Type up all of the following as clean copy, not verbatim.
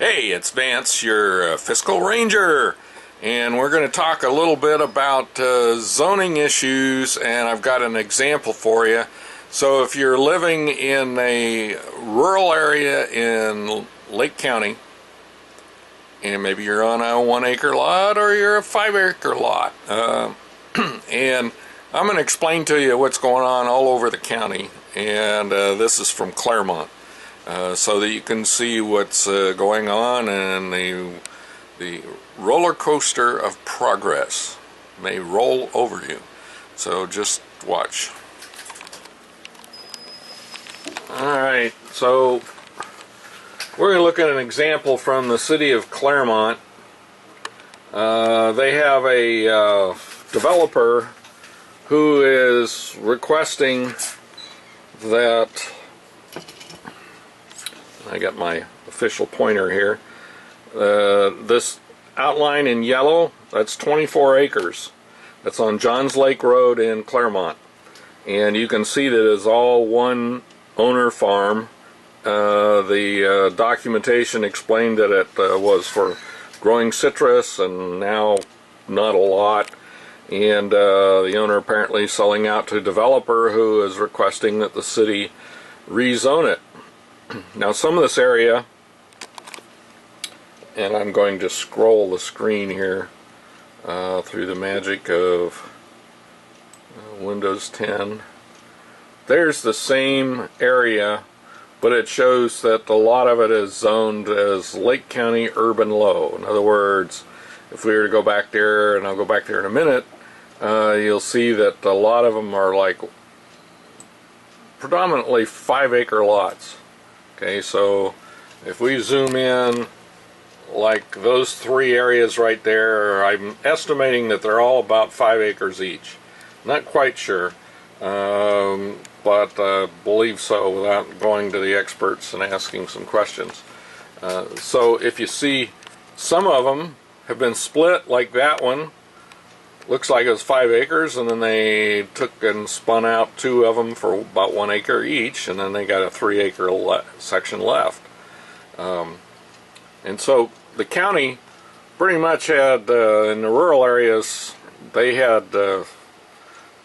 Hey, it's Vance, your fiscal ranger, and we're going to talk a little bit about zoning issues, and I've got an example for you. So if you're living in a rural area in Lake County, and maybe you're on a 1 acre lot or you're a 5 acre lot, and I'm going to explain to you what's going on all over the county, and this is from Claremont. So that you can see what's going on, and the roller coaster of progress may roll over you. So just watch. Alright, so we're going to look at an example from the city of Claremont. They have a developer who is requesting that, I got my official pointer here, this outline in yellow, that's 24 acres. That's on Johns Lake Road in Claremont. And you can see that it's all one owner farm. The documentation explained that it was for growing citrus, and now not a lot. And the owner apparently selling out to a developer who is requesting that the city rezone it. Now some of this area, and I'm going to scroll the screen here through the magic of Windows 10. There's the same area, but it shows that a lot of it is zoned as Lake County Urban Low. In other words, if we were to go back there, and I'll go back there in a minute, you'll see that a lot of them are like predominantly 5 acre lots. Okay, so if we zoom in, like those three areas right there, I'm estimating that they're all about 5 acres each. Not quite sure, but believe so without going to the experts and asking some questions. So if you see, some of them have been split, like that one. Looks like it was 5 acres, and then they took and spun out 2 of them for about 1 acre each, and then they got a 3 acre section left. And so the county pretty much had, in the rural areas, they had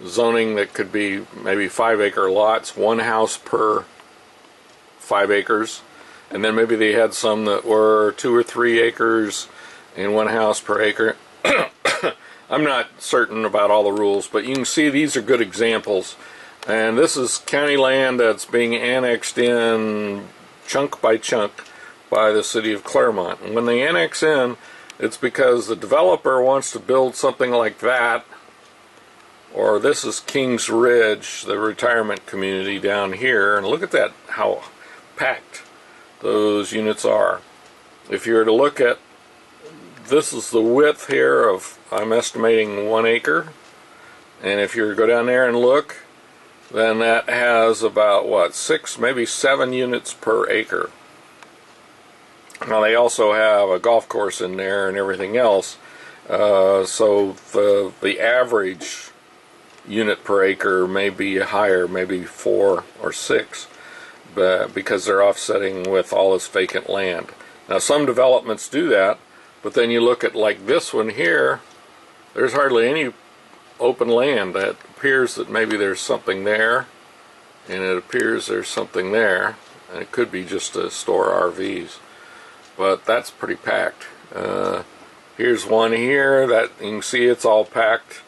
zoning that could be maybe 5 acre lots, 1 house per 5 acres, and then maybe they had some that were 2 or 3 acres and 1 house per acre. I'm not certain about all the rules, but you can see these are good examples. And this is county land that's being annexed in chunk by chunk by the city of Claremont. And when they annex in, it's because the developer wants to build something like that. Or this is Kings Ridge, the retirement community down here. And look at that, how packed those units are. If you were to look at, this is the width here of, I'm estimating 1 acre, and if you go down there and look, then that has about what, 6, maybe 7 units per acre. Now they also have a golf course in there and everything else, so the average unit per acre may be higher, maybe 4 or 6, but because they're offsetting with all this vacant land. Now some developments do that. But then you look at like this one here, there's hardly any open land. It appears that maybe there's something there, and it appears there's something there, and it could be just to store RVs. But that's pretty packed. Here's one here that you can see it's all packed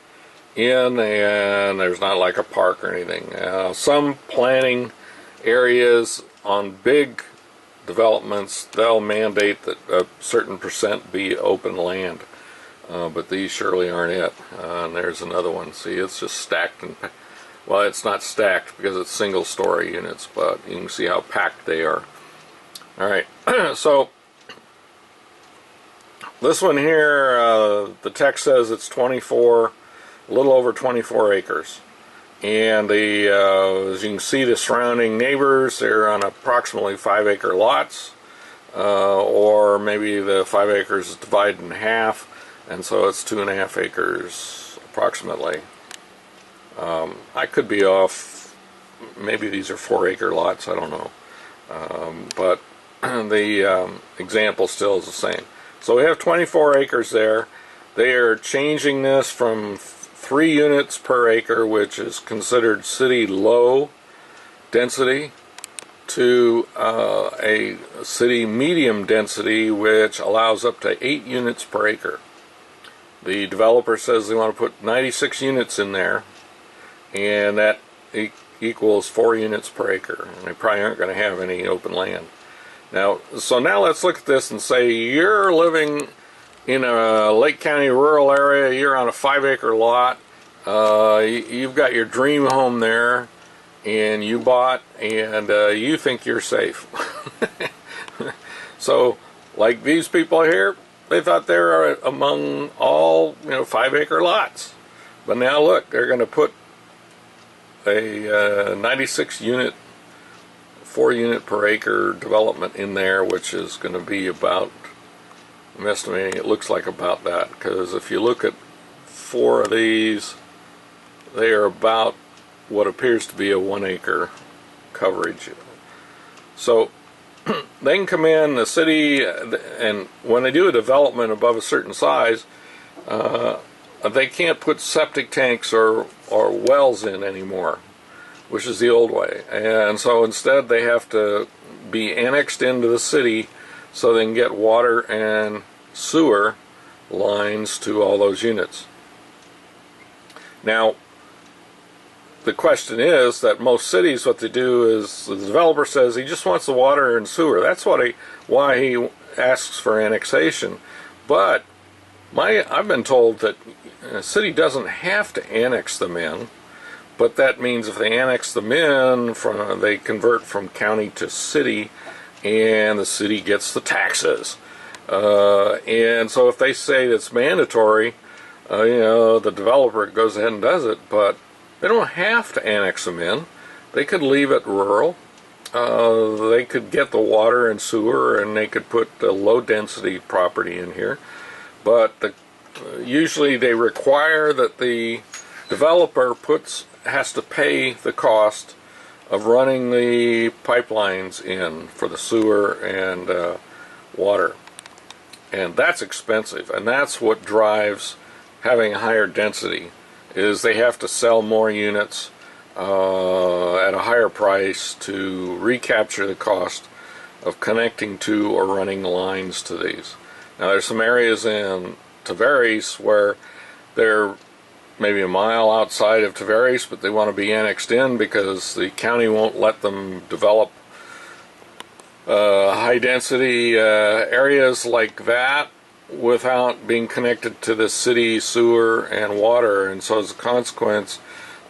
in, and there's not like a park or anything. Some planning areas on big developments, they'll mandate that a certain percent be open land, but these surely aren't it. And there's another one. See, it's just stacked, and well, it's not stacked because it's single story units, but you can see how packed they are. Alright, so this one here, the text says it's 24, a little over 24 acres. And as you can see, the surrounding neighbors, they're on approximately 5 acre lots, or maybe the 5 acres is divided in half, and so it's 2.5 acres approximately. I could be off, maybe these are 4 acre lots, I don't know. But the example still is the same. So we have 24 acres there. They are changing this from 3 units per acre, which is considered city low density, to a city medium density, which allows up to 8 units per acre. The developer says they want to put 96 units in there, and that equals 4 units per acre, and they probably aren't going to have any open land. Now let's look at this and say you're living in a Lake County rural area. You're on a 5-acre lot. You've got your dream home there, and you bought, and you think you're safe. So, like these people here, they thought they were among all 5-acre lots. But now look, they're going to put a 96 unit, 4 unit per acre development in there, which is going to be about, I'm estimating it looks like about that, because if you look at 4 of these, they are about what appears to be a 1 acre coverage. So they can come in the city, and when they do a development above a certain size, they can't put septic tanks or wells in anymore, which is the old way. And so instead they have to be annexed into the city so they can get water and sewer lines to all those units. Now, the question is that most cities, what they do is the developer says he just wants the water and sewer. That's why he asks for annexation. But I've been told that a city doesn't have to annex them in, but that means if they annex them in, they convert from county to city, and the city gets the taxes. And so if they say it's mandatory, the developer goes ahead and does it, but they don't have to annex them in. They could leave it rural. They could get the water and sewer, and they could put a low-density property in here. But usually they require that the developer has to pay the cost of running the pipelines in for the sewer and water. And that's expensive, and that's what drives having a higher density, is they have to sell more units at a higher price to recapture the cost of connecting to or running lines to these. Now there's some areas in Tavares where they're maybe a mile outside of Tavares, but they want to be annexed in because the county won't let them develop high density areas like that without being connected to the city sewer and water. And so as a consequence,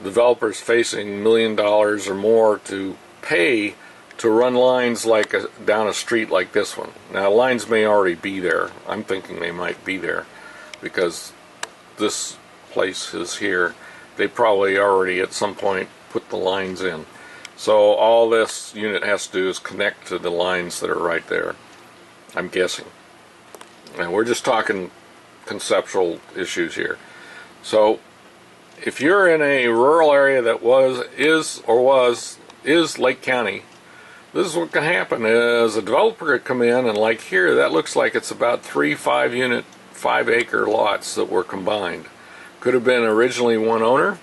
developers facing $1 million or more to pay to run lines like down a street like this one. Now lines may already be there. I'm thinking they might be there because this place is here. They probably already at some point put the lines in. So all this unit has to do is connect to the lines that are right there, I'm guessing. And we're just talking conceptual issues here. So if you're in a rural area that is Lake County, this is what can happen is a developer could come in, and like here, that looks like it's about 3 5-unit, 5-acre lots that were combined. Could have been originally one owner,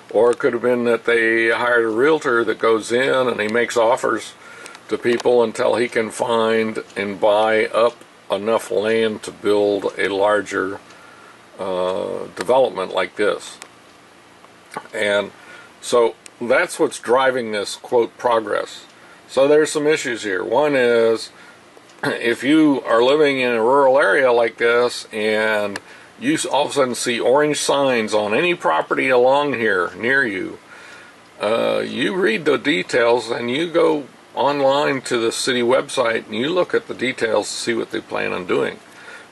or it could have been that they hired a realtor that goes in and he makes offers to people until he can find and buy up enough land to build a larger development like this. And so that's what's driving this, quote, progress. So there's some issues here. One is, if you are living in a rural area like this and you all of a sudden see orange signs on any property along here near you, you read the details and you go online to the city website and you look at the details to see what they plan on doing,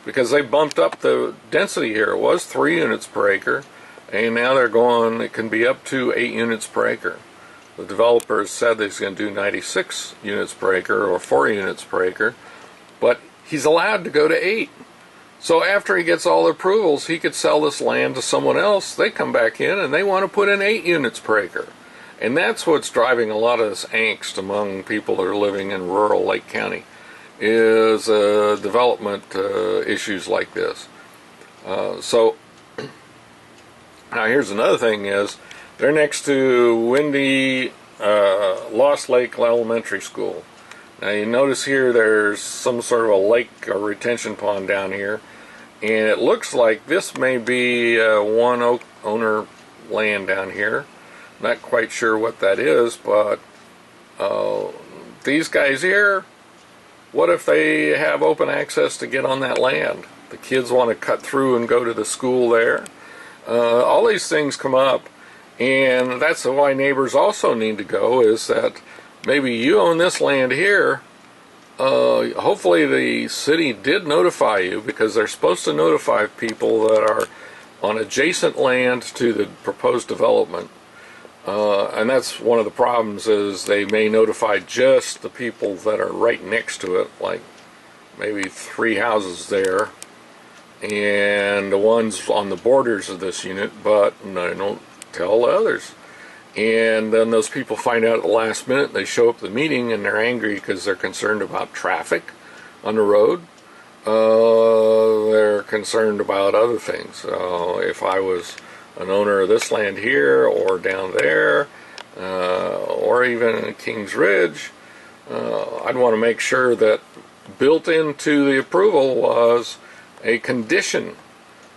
because they bumped up the density here. It was 3 units per acre, and now they're going, it can be up to 8 units per acre. The developers said that he's going to do 96 units per acre or 4 units per acre, but he's allowed to go to 8. So after he gets all the approvals, he could sell this land to someone else. They come back in and they want to put in 8 units per acre. And that's what's driving a lot of this angst among people that are living in rural Lake County. is development issues like this. So now here's another thing is they're next to Windy Lost Lake Elementary School. Now you notice here there's some sort of a lake or retention pond down here, and it looks like this may be one owner land down here. Not quite sure what that is, but these guys here, what if they have open access to get on that land? The kids want to cut through and go to the school there. All these things come up, and that's why neighbors also need to go, is that maybe you own this land here. Hopefully the city did notify you, because they're supposed to notify people that are on adjacent land to the proposed development. And that's one of the problems, is they may notify just the people that are right next to it, like maybe 3 houses there, and the ones on the borders of this unit, but they don't tell the others. And then those people find out at the last minute. They show up at the meeting and they're angry because they're concerned about traffic on the road. They're concerned about other things. If I was an owner of this land here or down there, or even in Kings Ridge, I'd want to make sure that built into the approval was a condition.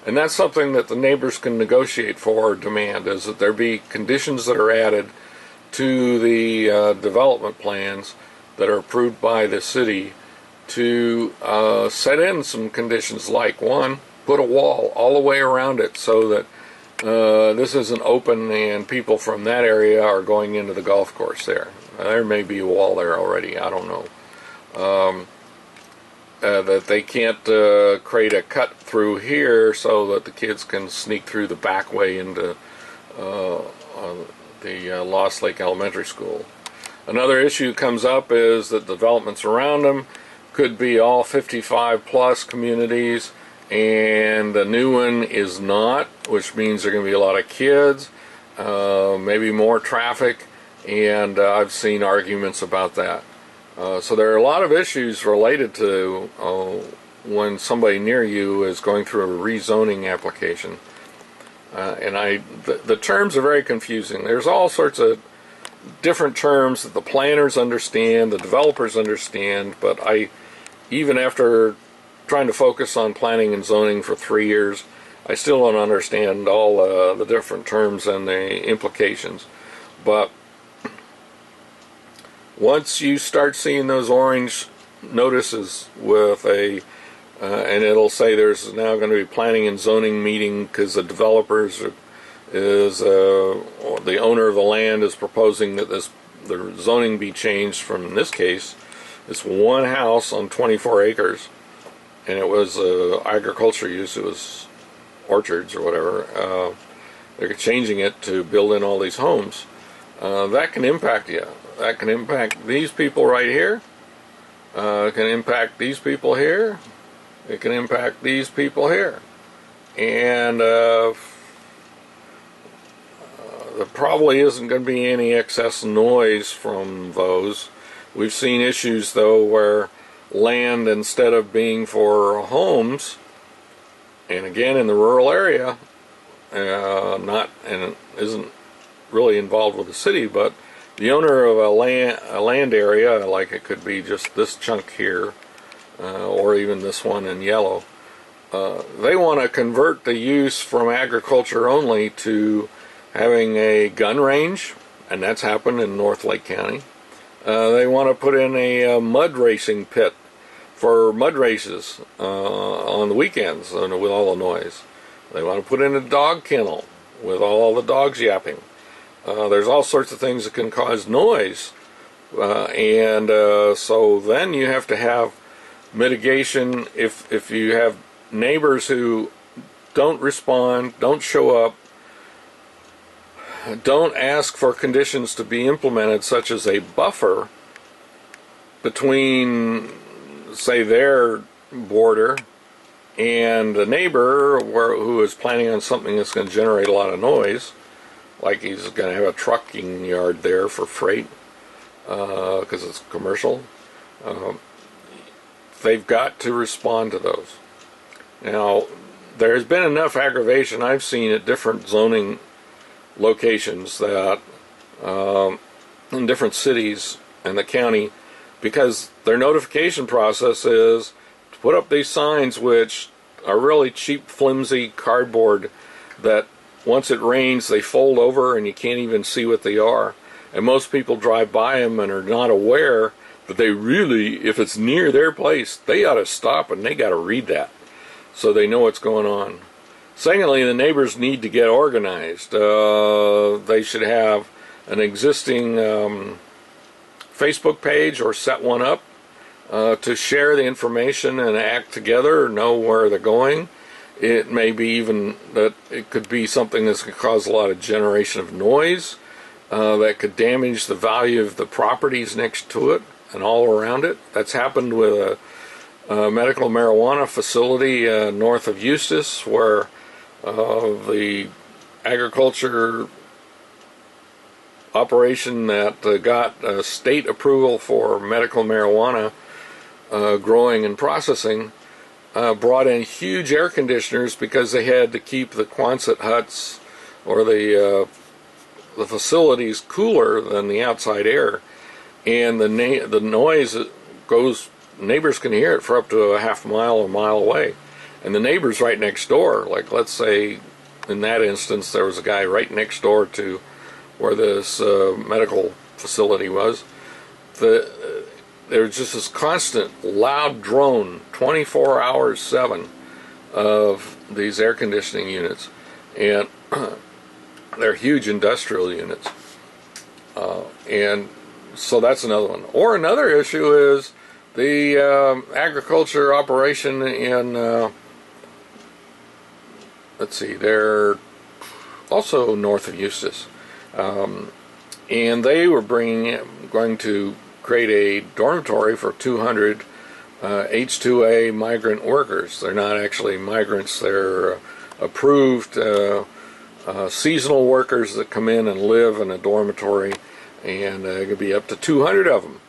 And that's something that the neighbors can negotiate for or demand, is that there be conditions that are added to the development plans that are approved by the city to set in some conditions, like, one, put a wall all the way around it so that this isn't open and people from that area are going into the golf course there. There may be a wall there already, I don't know. That they can't create a cut through here so that the kids can sneak through the back way into the Lost Lake Elementary School. Another issue comes up is that developments around them could be all 55 plus communities, and the new one is not, which means there are going to be a lot of kids, maybe more traffic, and I've seen arguments about that. So there are a lot of issues related to when somebody near you is going through a rezoning application. And the terms are very confusing. There's all sorts of different terms that the planners understand, the developers understand, but even after trying to focus on planning and zoning for 3 years, I still don't understand all the different terms and the implications. But once you start seeing those orange notices with and it'll say there's now going to be planning and zoning meeting because the developers the owner of the land is proposing that the zoning be changed from, in this case, this one house on 24 acres, and it was agriculture use, it was orchards or whatever. They're changing it to build in all these homes. That can impact you. That can impact these people right here. It can impact these people here. It can impact these people here. And there probably isn't going to be any excess noise from those. We've seen issues, though, where land, instead of being for homes, and again in the rural area, and isn't really involved with the city, but the owner of a land area, like it could be just this chunk here, or even this one in yellow, they want to convert the use from agriculture only to having a gun range, and that's happened in North Lake County. They want to put in a mud racing pit for mud races on the weekends with all the noise. They want to put in a dog kennel with all the dogs yapping. There's all sorts of things that can cause noise, and so then you have to have mitigation. If you have neighbors who don't respond, don't show up, don't ask for conditions to be implemented, such as a buffer between, say, their border and a neighbor who is planning on something that's going to generate a lot of noise, like he's going to have a trucking yard there for freight because it's commercial. they've got to respond to those. Now, there's been enough aggravation I've seen at different zoning locations that in different cities and the county, because their notification process is to put up these signs, which are really cheap, flimsy cardboard that once it rains they fold over and you can't even see what they are. And most people drive by them and are not aware that they really, if it's near their place, they ought to stop and they got to read that so they know what's going on. Secondly, the neighbors need to get organized. They should have an existing Facebook page or set one up to share the information and act together, know where they're going. It may be even that it could be something that's going to cause a lot of generation of noise that could damage the value of the properties next to it and all around it. That's happened with a medical marijuana facility north of Eustis, where the agriculture operation that got state approval for medical marijuana growing and processing brought in huge air conditioners because they had to keep the Quonset huts or the facilities cooler than the outside air, and the noise goes, neighbors can hear it for up to a half mile or mile away. And the neighbors right next door, like let's say in that instance there was a guy right next door to where this medical facility was, there was just this constant loud drone 24 hours 7 of these air conditioning units, and they're huge industrial units, and so that's another one. Or another issue is the agriculture operation in let's see, they're also north of Eustis, and they were going to create a dormitory for 200 H-2A migrant workers. They're not actually migrants, they're approved seasonal workers that come in and live in a dormitory, and it could be up to 200 of them.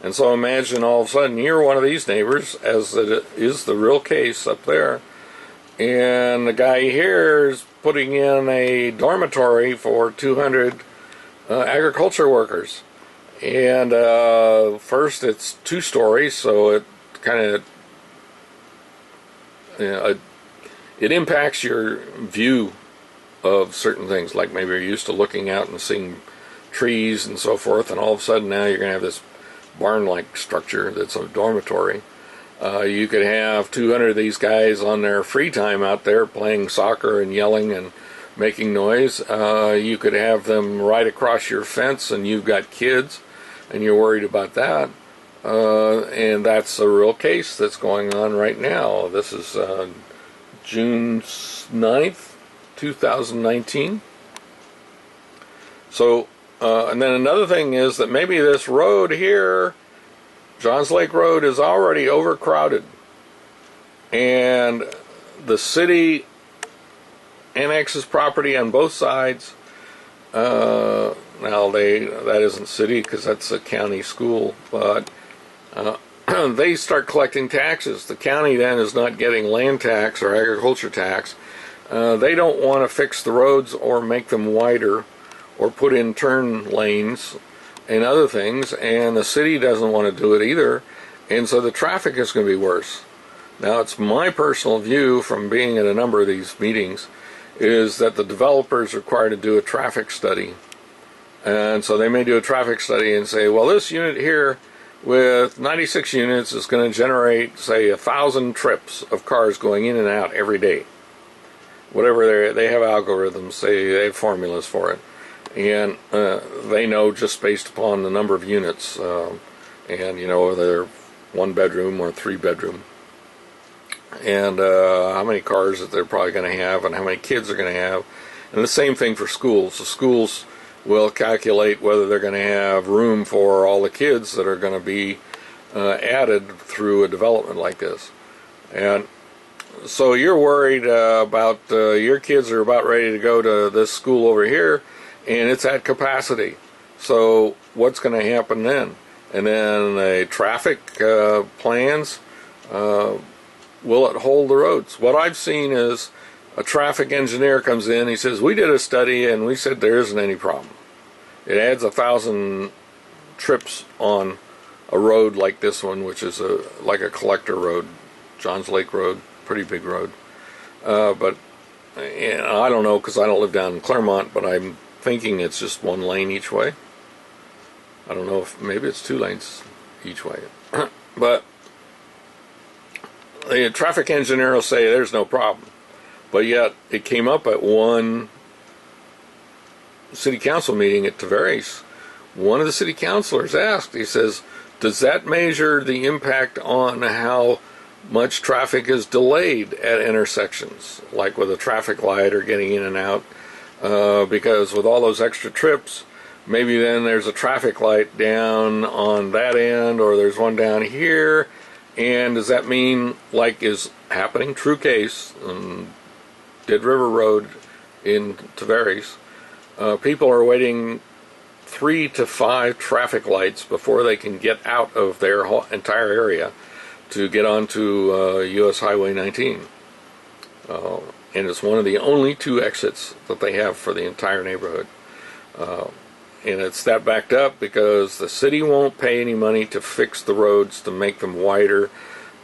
And so imagine all of a sudden you're one of these neighbors, as it is the real case up there, and the guy here is putting in a dormitory for 200 agriculture workers. And first it's 2 stories, so it kind of it impacts your view of certain things, like maybe you're used to looking out and seeing trees and so forth, and all of a sudden now you're going to have this barn-like structure that's a dormitory. You could have 200 of these guys on their free time out there playing soccer and yelling and making noise. You could have them right across your fence and you've got kids and you're worried about that. And that's a real case that's going on right now. This is June 9th, 2019. So, and then another thing is that maybe this road here, Johns Lake Road, is already overcrowded, and the city annexes property on both sides. Now that isn't city because that's a county school, but they start collecting taxes. The county then is not getting land tax or agriculture tax. They don't want to fix the roads or make them wider or put in turn lanes and other things, and the city doesn't want to do it either, and so the traffic is going to be worse. Now, it's my personal view from being at a number of these meetings is that the developers are required to do a traffic study, and so they may do a traffic study and say, well, this unit here with 96 units is going to generate, say, 1,000 trips of cars going in and out every day. Whatever they have algorithms, they have formulas for it. And they know just based upon the number of units, and whether they're 1 bedroom or 3 bedroom, and how many cars that they're probably going to have, and how many kids they're going to have. And the same thing for schools. The schools will calculate whether they're going to have room for all the kids that are going to be added through a development like this. And so you're worried about your kids are about ready to go to this school over here, and it's at capacity. So what's going to happen then? And then the traffic plans will it hold the roads? What I've seen is a traffic engineer comes in, he says, we did a study and we said there isn't any problem. It adds 1,000 trips on a road like this one, which is like a collector road, Johns Lake Road, pretty big road. But I don't know because I don't live down in Claremont, but I'm thinking it's just one lane each way. I don't know if maybe it's 2 lanes each way. But the traffic engineer will say there's no problem. But yet it came up at one city council meeting at Tavares. One of the city councilors asked, he says, does that measure the impact on how much traffic is delayed at intersections, like with a traffic light or getting in and out? Because with all those extra trips, maybe then there's a traffic light down on that end, or there's one down here, and does that mean, like is happening, true case, Dead River Road in Tavares, people are waiting 3 to 5 traffic lights before they can get out of their entire area to get onto US Highway 19. And it's one of the only 2 exits that they have for the entire neighborhood. And it's that backed up because the city won't pay any money to fix the roads, to make them wider,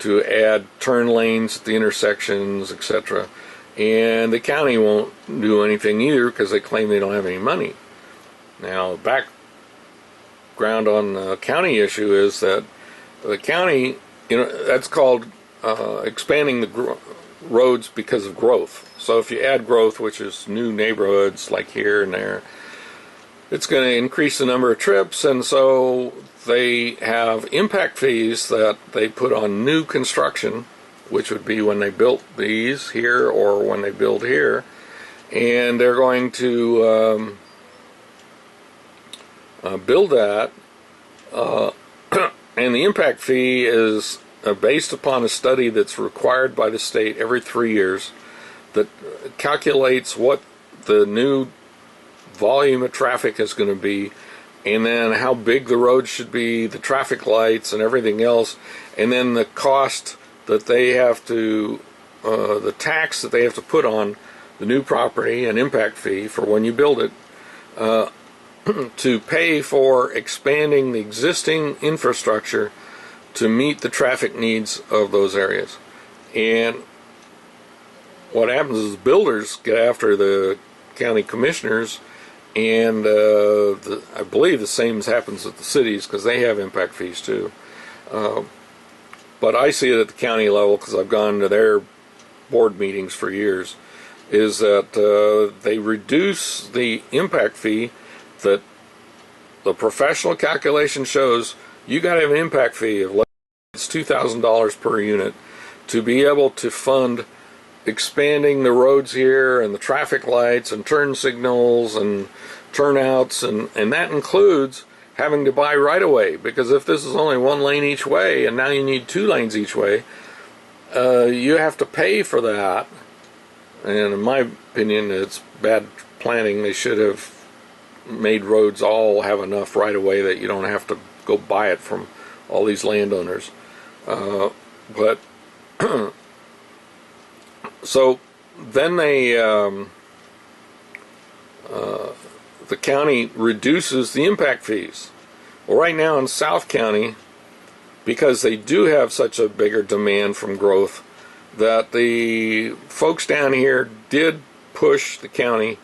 to add turn lanes at the intersections, etc. And the county won't do anything either because they claim they don't have any money. Now, background on the county issue is that the county, that's called expanding the roads because of growth. So if you add growth, which is new neighborhoods like here and there, it's going to increase the number of trips, and so they have impact fees that they put on new construction, which would be when they built these here or when they build here, and they're going to build that, and the impact fee is based upon a study that's required by the state every 3 years that calculates what the new volume of traffic is going to be, and then how big the road should be, the traffic lights and everything else, and then the cost that they have to, the tax that they have to put on the new property, an impact fee for when you build it, to pay for expanding the existing infrastructure to meet the traffic needs of those areas. And what happens is builders get after the county commissioners, and I believe the same happens at the cities because they have impact fees too. But I see it at the county level because I've gone to their board meetings for years, is that they reduce the impact fee. That the professional calculation shows you got to have an impact fee of it's $2,000 per unit to be able to fund expanding the roads here and the traffic lights and turn signals and turnouts, and that includes having to buy right away, because if this is only 1 lane each way and now you need 2 lanes each way, you have to pay for that. And in my opinion, it's bad planning. They should have made roads all have enough right away that you don't have to go buy it from all these landowners. But so then they the county reduces the impact fees. Well, right now in South County, because they do have such a bigger demand from growth, that the folks down here did push the county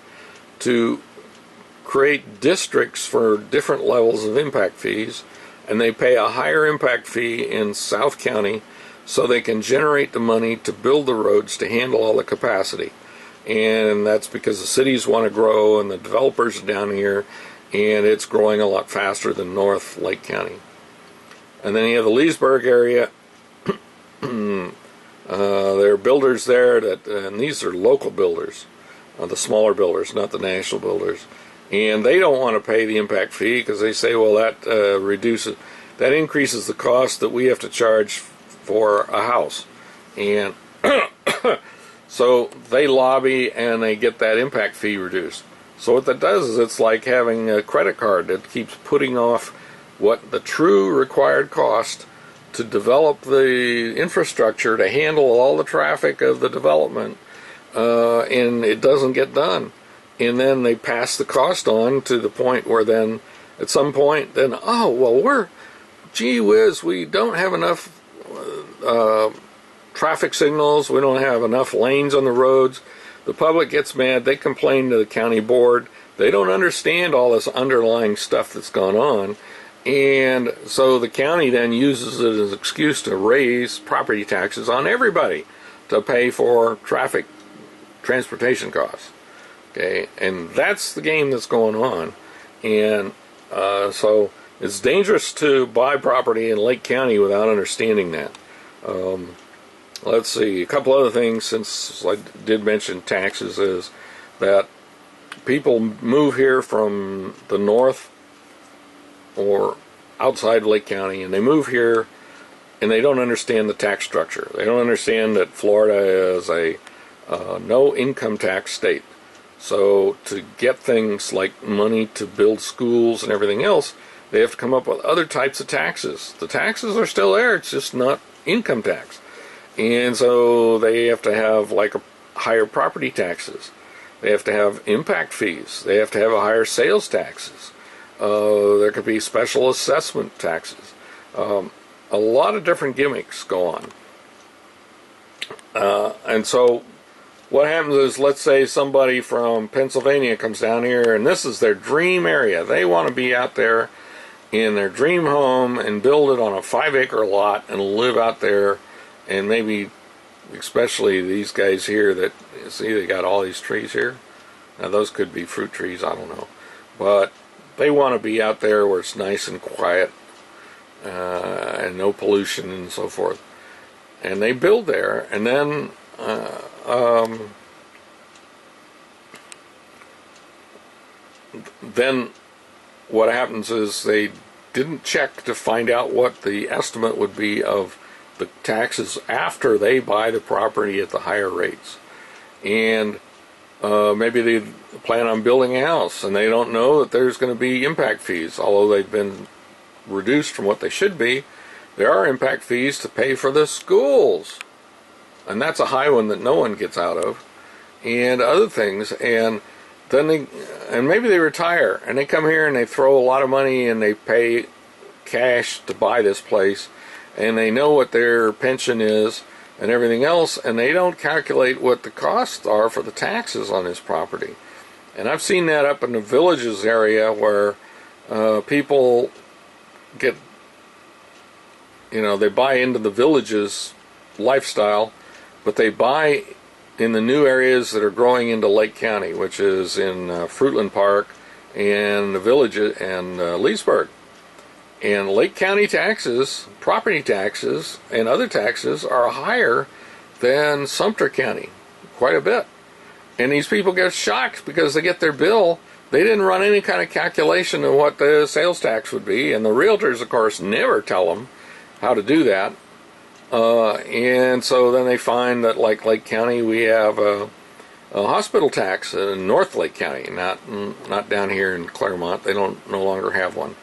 to create districts for different levels of impact fees, and they pay a higher impact fee in South County so they can generate the money to build the roads to handle all the capacity. And that's because the cities want to grow and the developers are down here, and it's growing a lot faster than North Lake County. And then you have the Leesburg area. There are builders there and these are local builders, the smaller builders, not the national builders. And they don't want to pay the impact fee because they say, well, that increases the cost that we have to charge for a house. And so they lobby and they get that impact fee reduced. So what that does is it's like having a credit card that keeps putting off what the true required cost to develop the infrastructure to handle all the traffic of the development, and it doesn't get done. And then they pass the cost on to the point where then, at some point, then, oh, well, gee whiz, we don't have enough traffic signals, we don't have enough lanes on the roads. The public gets mad, they complain to the county board. They don't understand all this underlying stuff that's gone on. And so the county then uses it as an excuse to raise property taxes on everybody to pay for transportation costs. Okay, and that's the game that's going on. And so it's dangerous to buy property in Lake County without understanding that. Let's see, a couple other things, since I did mention taxes, is that people move here from the north or outside Lake County, and they move here and they don't understand the tax structure. They don't understand that Florida is a no income tax state. So to get things like money to build schools and everything else, they have to come up with other types of taxes. The taxes are still there, it's just not income tax. And so they have to have like higher property taxes. They have to have impact fees. They have to have a higher sales taxes. There could be special assessment taxes. A lot of different gimmicks go on. And so what happens is, let's say somebody from Pennsylvania comes down here and this is their dream area. They want to be out there in their dream home and build it on a 5-acre lot and live out there. And maybe, especially these guys here that, see, they got all these trees here. Now those could be fruit trees, I don't know. But they want to be out there where it's nice and quiet and no pollution and so forth. And they build there, and then what happens is they didn't check to find out what the estimate would be of the taxes after they buy the property at the higher rates. And maybe they plan on building a house and they don't know that there's going to be impact fees. Although they've been reduced from what they should be, there are impact fees to pay for the schools. And that's a high one that no one gets out of. And other things. And then maybe they retire and they come here and they throw a lot of money and they pay cash to buy this place. And they know what their pension is and everything else, and they don't calculate what the costs are for the taxes on this property. And I've seen that up in the Villages area where people get, they buy into the Villages lifestyle, but they buy in the new areas that are growing into Lake County, which is in Fruitland Park and the Villages and Leesburg. And Lake County taxes, property taxes, and other taxes are higher than Sumter County, quite a bit. And these people get shocked because they get their bill. They didn't run any kind of calculation of what the sales tax would be. And the realtors, of course, never tell them how to do that. And so then they find that, like Lake County, we have a hospital tax in North Lake County, not down here in Claremont. They no longer have one.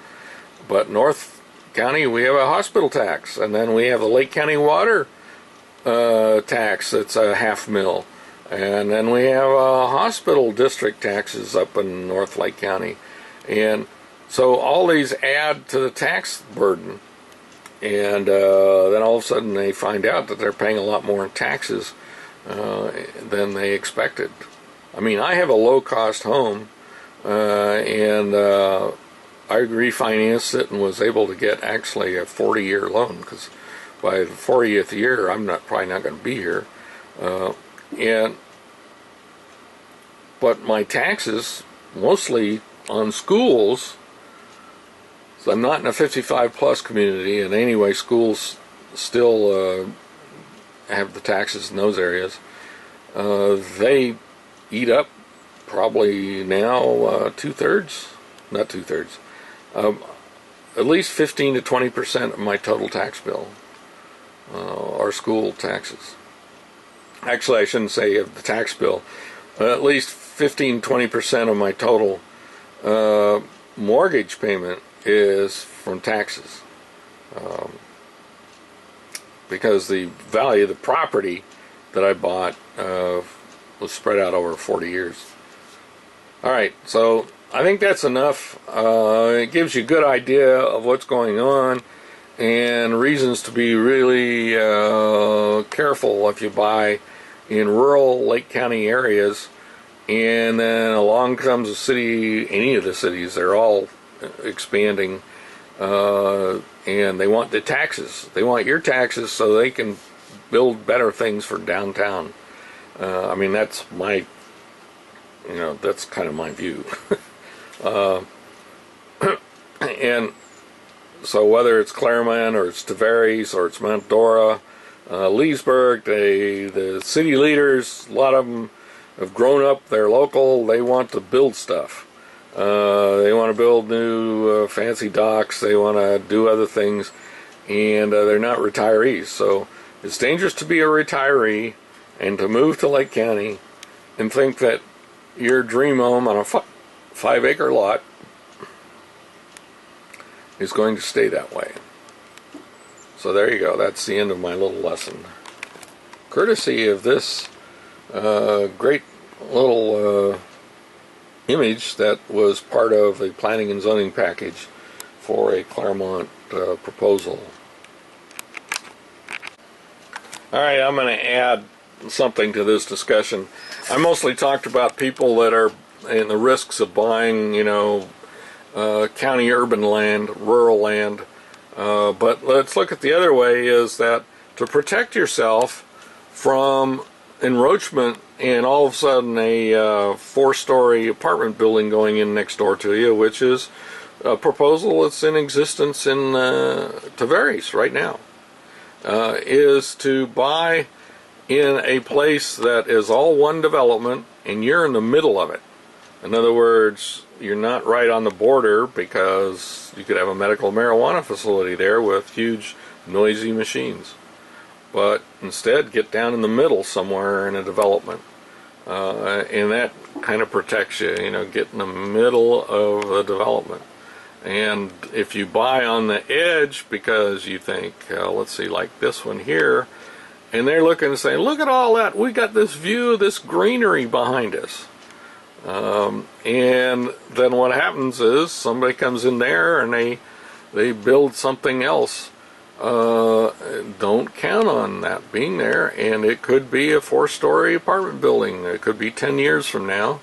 But North County, we have a hospital tax, and then we have the Lake County water tax that's a $500,000, and then we have hospital district taxes up in North Lake County, and so all these add to the tax burden, and then all of a sudden they find out that they're paying a lot more in taxes than they expected. I mean, I have a low-cost home, and I refinanced it and was able to get actually a 40-year loan, because by the 40th year I'm probably not going to be here. But my taxes, mostly on schools, so I'm not in a 55 plus community, and anyway schools still have the taxes in those areas. They eat up probably now not two-thirds, at least 15 to 20% of my total tax bill are school taxes. Actually, I shouldn't say of the tax bill. At least 15-20% of my total mortgage payment is from taxes. because the value of the property that I bought was spread out over 40 years. All right, so I think that's enough. It gives you a good idea of what's going on and reasons to be really careful if you buy in rural Lake County areas. And then along comes a city, any of the cities, they're all expanding, and they want the taxes. They want your taxes so they can build better things for downtown. I mean, that's my, that's kind of my view. And so whether it's Claremont or it's Tavares or it's Mount Dora, Leesburg, the city leaders, a lot of them have grown up, they're local, they want to build stuff. They want to build new fancy docks, they want to do other things, and they're not retirees. So it's dangerous to be a retiree and to move to Lake County and think that your dream home on a 5-acre lot is going to stay that way. So there you go, that's the end of my little lesson. Courtesy of this great little image that was part of a planning and zoning package for a Claremont proposal. Alright, I'm going to add something to this discussion. I mostly talked about people that are in the risks of buying, county urban land, rural land, but let's look at the other way, is that to protect yourself from encroachment and all of a sudden a 4-story apartment building going in next door to you, which is a proposal that's in existence in Tavares right now, is to buy in a place that is all one development and you're in the middle of it. In other words, you're not right on the border, because you could have a medical marijuana facility there with huge noisy machines. But instead get down in the middle somewhere in a development, and that kind of protects you, get in the middle of the development. And if you buy on the edge because you think, let's see, like this one here, and they're looking and saying, look at all that, we got this view of this greenery behind us. And then what happens is somebody comes in there and they build something else. Don't count on that being there, and it could be a 4-story apartment building. It could be 10 years from now,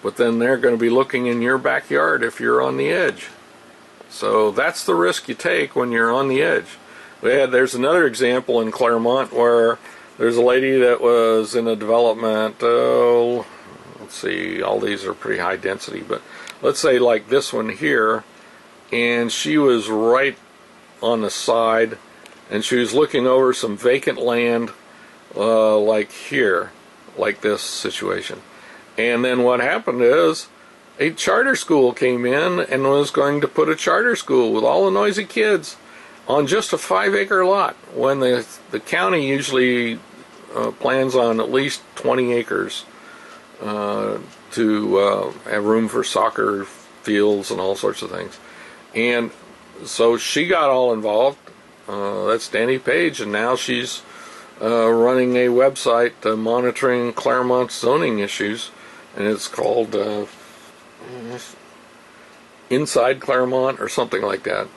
but then they're going to be looking in your backyard if you're on the edge. So that's the risk you take when you're on the edge. There's another example in Claremont where there's a lady that was in a development, let's see, all these are pretty high density, but let's say like this one here, and she was right on the side, and she was looking over some vacant land like here, like this situation. And then what happened is a charter school came in and was going to put a charter school with all the noisy kids on just a 5-acre lot, when the county usually plans on at least 20 acres to have room for soccer fields and all sorts of things. And so she got all involved. That's Danny Page, and now she's running a website monitoring Claremont's zoning issues, and it's called Inside Claremont or something like that.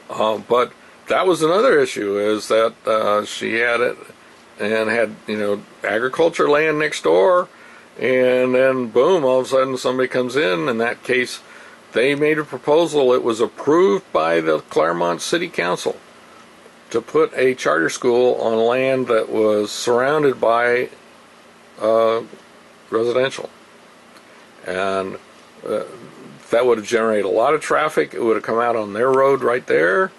But that was another issue, is that she had it and had agriculture land next door, and then boom, all of a sudden somebody comes in. In that case, they made a proposal. It was approved by the Claremont City Council to put a charter school on land that was surrounded by residential. And that would have generated a lot of traffic. It would have come out on their road right there.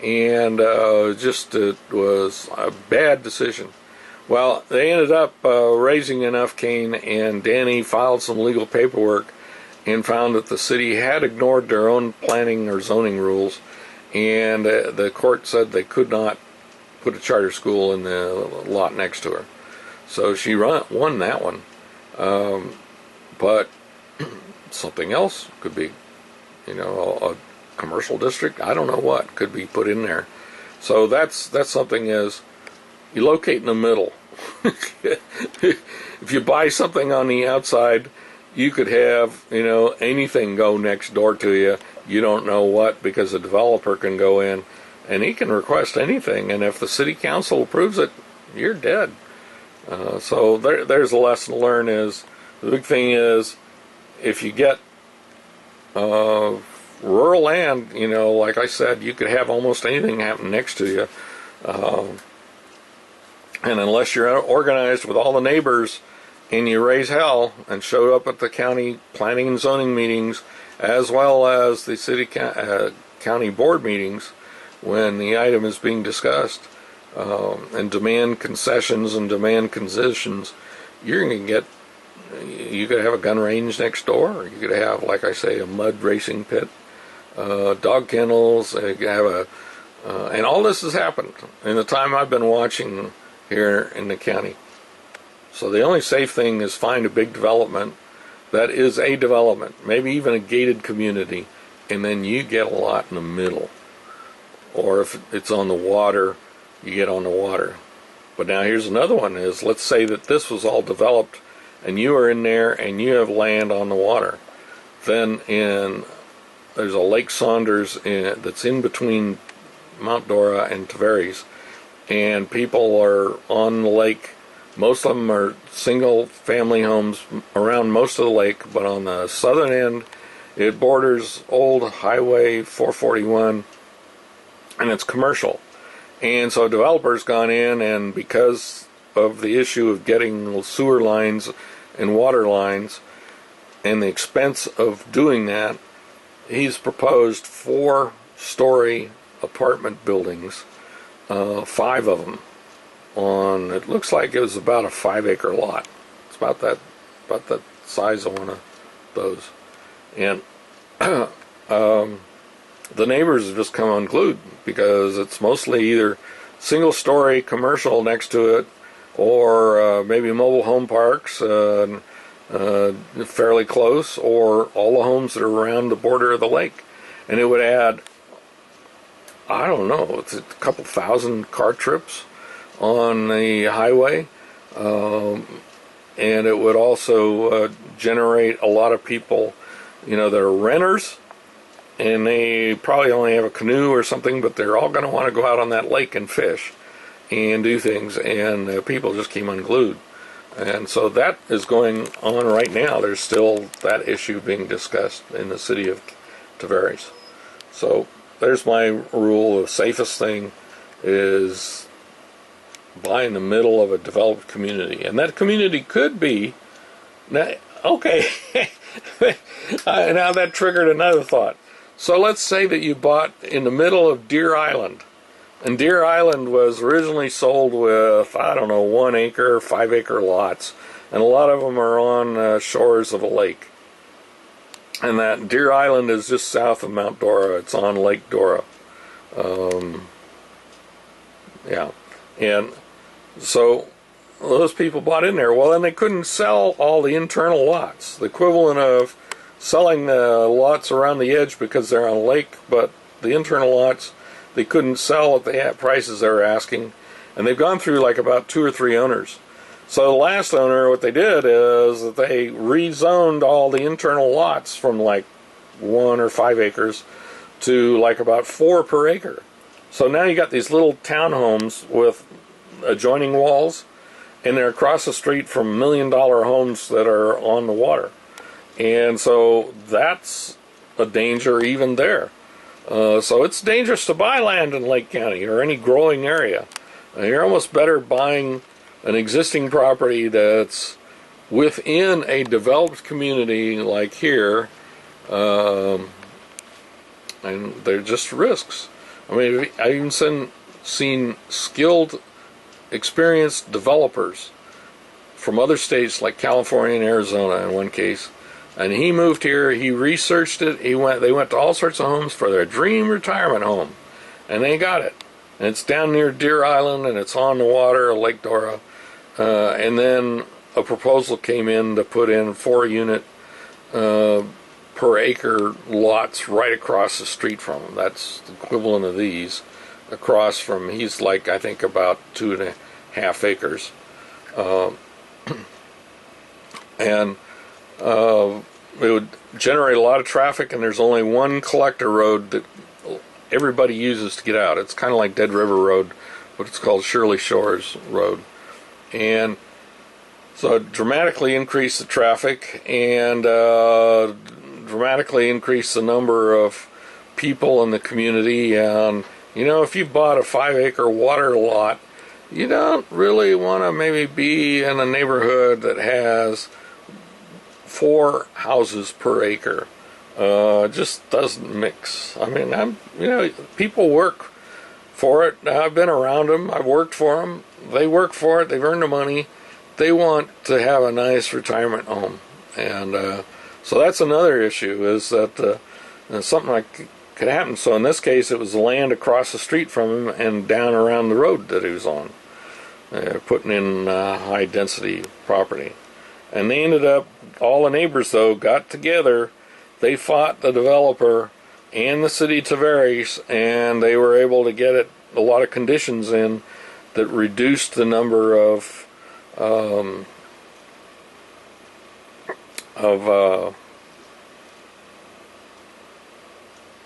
And it was a bad decision. Well, they ended up raising enough cane, and Danny filed some legal paperwork and found that the city had ignored their own planning or zoning rules, and the court said they could not put a charter school in the lot next to her. So she won that one. But something else could be, a commercial district, I don't know what, could be put in there. So that's something is you locate in the middle. If you buy something on the outside, you could have, anything go next door to you. You don't know what, because the developer can go in and he can request anything, and if the city council approves it, you're dead. So there's a lesson to learn. Is the big thing is, if you get rural land, like I said, you could have almost anything happen next to you. And unless you're organized with all the neighbors and you raise hell and show up at the county planning and zoning meetings, as well as the city county board meetings when the item is being discussed, and demand concessions and demand conditions, you're going to get, you could have a gun range next door. You could have, like I say, a mud racing pit, dog kennels. You could have and all this has happened in the time I've been watching here in the county. So the only safe thing is find a big development that is a development, maybe even a gated community, and then you get a lot in the middle. Or if it's on the water, you get on the water. But now here's another one is, let's say that this was all developed and you are in there and you have land on the water. Then there's a Lake Saunders that's in between Mount Dora and Tavares, and people are on the lake. Most of them are single family homes around most of the lake, but on the southern end it borders old Highway 441, and it's commercial. And so developers gone in, and because of the issue of getting sewer lines and water lines and the expense of doing that, he's proposed 4-story apartment buildings, 5 of them, on, it looks like it was about a 5-acre lot. It's about that size of one of those. And the neighbors have just come unglued, because it's mostly either single-story commercial next to it, or maybe mobile home parks fairly close, or all the homes that are around the border of the lake. And it would add, I don't know, it's a couple thousand car trips on the highway, and it would also generate a lot of people, that are renters, and they probably only have a canoe or something, but they're all going to want to go out on that lake and fish and do things, and people just came unglued. And so that is going on right now. There's still that issue being discussed in the city of Tavares. So there's my rule. The safest thing is buy in the middle of a developed community, and that community could be, okay, now that triggered another thought. So let's say that you bought in the middle of Deer Island, and Deer Island was originally sold with, 1 acre, 5-acre lots, and a lot of them are on shores of a lake. And that Deer Island is just south of Mount Dora. It's on Lake Dora. Yeah. And so those people bought in there. Well, then they couldn't sell all the internal lots. The equivalent of selling the lots around the edge because they're on a lake, but the internal lots they couldn't sell at the prices they were asking. And they've gone through like about 2 or 3 owners. So the last owner, what they did is that they rezoned all the internal lots from like 1 or 5 acres to like about 4 per acre. So now you got these little townhomes with adjoining walls, and they're across the street from $1 million homes that are on the water. And so that's a danger even there. So it's dangerous to buy land in Lake County or any growing area. You're almost better buying an existing property that's within a developed community like here, and they're just risks. I mean, I've even seen skilled, experienced developers from other states like California and Arizona in one case, and he moved here, he researched it, they went to all sorts of homes for their dream retirement home, and they got it. And it's down near Deer Island, and it's on the water, Lake Dora. And then a proposal came in to put in 4-unit per acre lots right across the street from them. That's the equivalent of these. across from, he's like, I think about 2.5 acres. And it would generate a lot of traffic, and there's only one collector road that everybody uses to get out. It's kind of like Dead River Road, but it's called Shirley Shores Road. And so it dramatically increased the traffic, and dramatically increased the number of people in the community. And you know, if you bought a 5-acre water lot, you don't really want to maybe be in a neighborhood that has 4 houses per acre. Just doesn't mix. I mean, people work for it. I've been around them. I've worked for them. They work for it. They've earned the money. They want to have a nice retirement home. And so that's another issue, is that something like could happen. So in this case, it was the land across the street from him and down around the road that he was on, putting in high density property. And they ended up, all the neighbors though got together. They fought the developer and the city of Tavares, and they were able to get a lot of conditions in that reduced the number of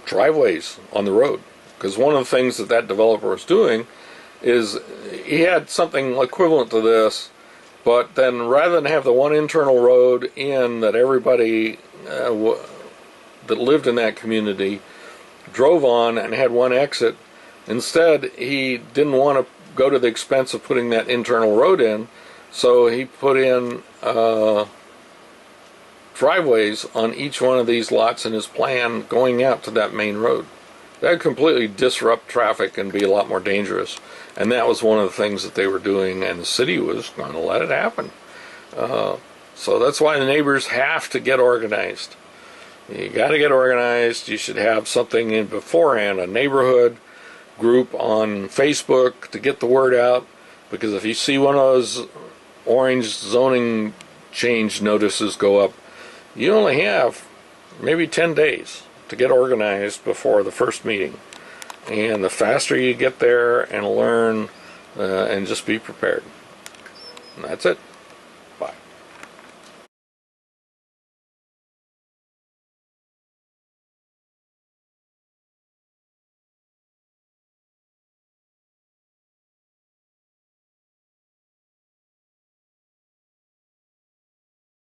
driveways on the road. Because one of the things that developer was doing is he had something equivalent to this, but then rather than have the one internal road in that everybody that lived in that community drove on and had one exit, instead he didn't want to go to the expense of putting that internal road in, so he put in driveways on each one of these lots in his plan going out to that main road. That would completely disrupt traffic and be a lot more dangerous. And that was one of the things that they were doing, and the city was going to let it happen. So that's why the neighbors have to get organized. You got to get organized. You should have something in beforehand, a neighborhood group on Facebook to get the word out. Because if you see one of those orange zoning change notices go up, you only have maybe 10 days to get organized before the first meeting. And the faster you get there and learn and just be prepared. And that's it.